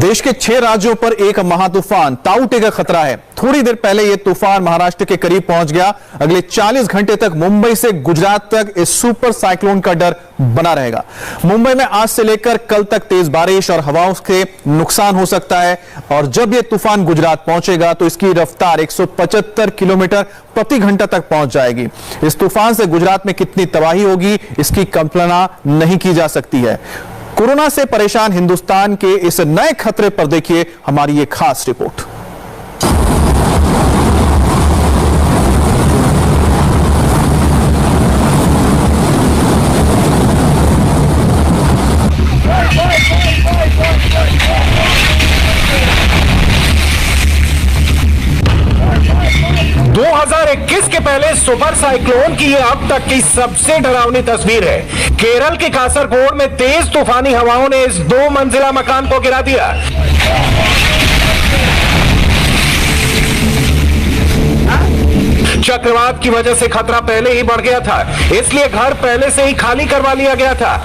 देश के 6 राज्यों पर एक महातूफान ताउते का खतरा है। थोड़ी देर पहले यह तूफान महाराष्ट्र के करीब पहुंच गया। अगले 40 घंटे तक मुंबई से गुजरात तक इस सुपर साइक्लोन का डर बना रहेगा। मुंबई में आज से लेकर कल तक तेज बारिश और हवाओं से नुकसान हो सकता है और जब यह तूफान गुजरात पहुंचेगा तो इसकी रफ्तार 175 किलोमीटर प्रति घंटा तक पहुंच जाएगी। इस तूफान से गुजरात में कितनी तबाही होगी इसकी कल्पना नहीं की जा सकती है। कोरोना से परेशान हिंदुस्तान के इस नए खतरे पर देखिए हमारी ये खास रिपोर्ट। के पहले सुपर साइक्लोन की यह अब तक की सबसे डरावनी तस्वीर है। केरल के कासरगोड में तेज तूफानी हवाओं ने इस 2 मंजिला मकान को गिरा दिया। चक्रवात की वजह से खतरा पहले ही बढ़ गया था, इसलिए घर पहले से ही खाली करवा लिया गया था।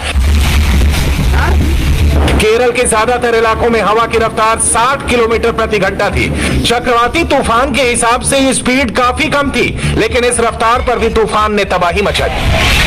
केरल के ज्यादातर इलाकों में हवा की रफ्तार 60 किलोमीटर प्रति घंटा थी। चक्रवाती तूफान के हिसाब से ये स्पीड काफी कम थी, लेकिन इस रफ्तार पर भी तूफान ने तबाही मचा दी।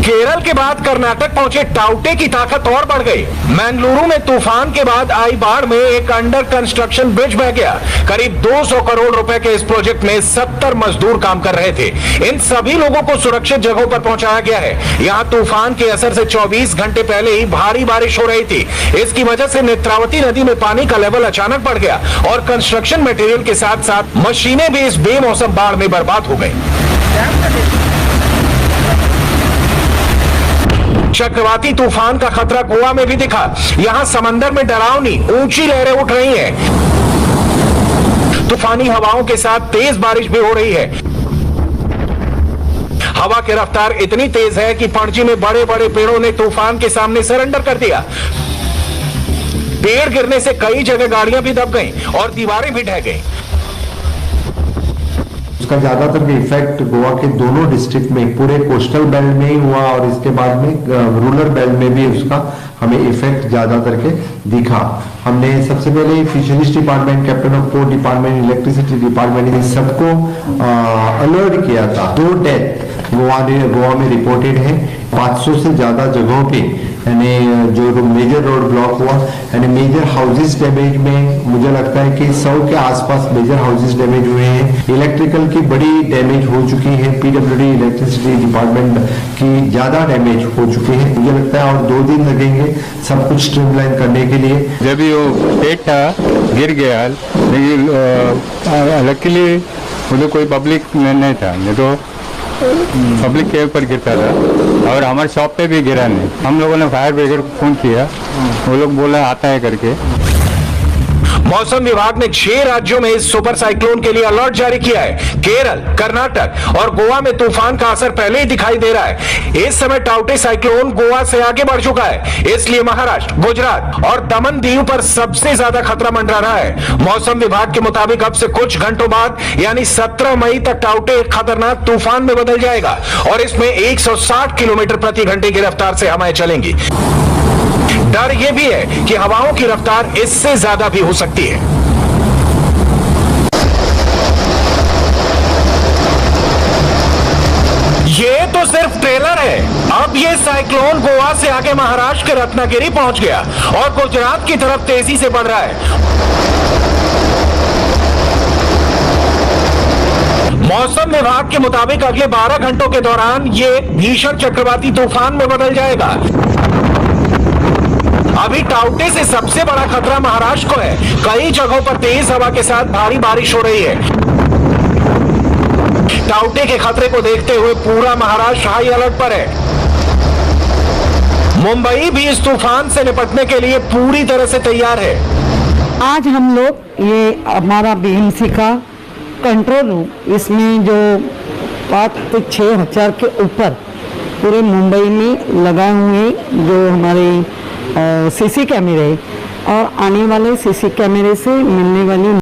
केरल के बाद कर्नाटक पहुंचे टाउटे की ताकत और बढ़ गई। मंगलुरु में तूफान के बाद आई बाढ़ में एक अंडर कंस्ट्रक्शन ब्रिज बह गया। करीब 200 करोड़ रुपए के इस प्रोजेक्ट में 70 मजदूर काम कर रहे थे। इन सभी लोगों को सुरक्षित जगहों पर पहुंचाया गया है। यहां तूफान के असर से 24 घंटे पहले ही भारी बारिश हो रही थी। इसकी वजह से नेत्रावती नदी में पानी का लेवल अचानक बढ़ गया और कंस्ट्रक्शन मटेरियल के साथ साथ मशीनें भी इस बेमौसम बाढ़ में बर्बाद हो गई। चक्रवाती तूफान का खतरा गोवा में भी दिखा। यहां समंदर में डरावनी ऊंची लहरें उठ रही हैं। तूफानी हवाओं के साथ तेज बारिश भी हो रही है। हवा की रफ्तार इतनी तेज है कि पणजी में बड़े बड़े पेड़ों ने तूफान के सामने सरेंडर कर दिया। पेड़ गिरने से कई जगह गाड़ियां भी दब गईं और दीवारें भी ढह गईं। उसका ज्यादातर भी इफेक्ट गोवा के दोनों डिस्ट्रिक्ट में, पूरे कोस्टल बेल्ट में ही हुआ और इसके बाद में रूरल बेल्ट में भी उसका हमें इफेक्ट ज्यादातर के दिखा। हमने सबसे पहले fisheries department, captain of port department, electricity department, इन सबको अलर्ट किया था। 2 डेथ गोवा में रिपोर्टेड है। 500 से ज्यादा जगहों पे यानी जो मेजर रोड ब्लॉक हुआ, यानी मेजर हाउसेस डैमेज में मुझे लगता है कि 100 के आसपास मेजर हाउसेस डैमेज हुए हैं। इलेक्ट्रिकल की बड़ी डैमेज हो चुकी है। पीडब्ल्यूडी इलेक्ट्रिसिटी डिपार्टमेंट की ज्यादा डैमेज हो चुकी है। मुझे लगता है और 2 दिन लगेंगे सब कुछ स्ट्रीमलाइन करने के लिए। जब वो पेड़ था गिर गया, लेकिन लकीली उधर कोई पब्लिक नहीं था, नहीं तो पब्लिक के ऊपर गिरता था और हमारे शॉप पे भी गिरा नहीं। हम लोगों ने फायर ब्रिगेड को फोन किया, वो लोग बोला आता है करके। मौसम विभाग ने 6 राज्यों में इस सुपर साइक्लोन के लिए अलर्ट जारी किया है। केरल, कर्नाटक और गोवा में तूफान का असर पहले ही दिखाई दे रहा है। इस समय टाउटे साइक्लोन गोवा से आगे बढ़ चुका है, इसलिए महाराष्ट्र, गुजरात और दमन दीव पर सबसे ज्यादा खतरा मंडरा रहा है। मौसम विभाग के मुताबिक अब से कुछ घंटों बाद यानी 17 मई तक टाउटे एक खतरनाक तूफान में बदल जाएगा और इसमें 160 किलोमीटर प्रति घंटे की रफ्तार से हवाएं चलेंगी। डर यह भी है कि हवाओं की रफ्तार इससे ज्यादा भी हो सकती है। ये तो सिर्फ ट्रेलर है। अब ये साइक्लोन गोवा से आगे महाराष्ट्र के रत्नागिरी पहुंच गया और गुजरात की तरफ तेजी से बढ़ रहा है। मौसम विभाग के मुताबिक अगले 12 घंटों के दौरान ये भीषण चक्रवाती तूफान में बदल जाएगा। अभी टाउटे से सबसे बड़ा खतरा महाराष्ट्र को है। कई जगहों पर तेज हवा के साथ भारी बारिश हो रही है। टाउटे के खतरे को देखते हुए पूरा महाराष्ट्र हाई अलर्ट पर है। मुंबई भी इस तूफान से निपटने के लिए पूरी तरह से तैयार है। आज हम लोग ये हमारा बीएमसी का कंट्रोल रूम, इसमें जो 5 से 6 हजार के ऊपर पूरे मुंबई में लगाए हुए जो हमारे सीसी कैमरे और आने वाले सीसी कैमरे से मिलने वाली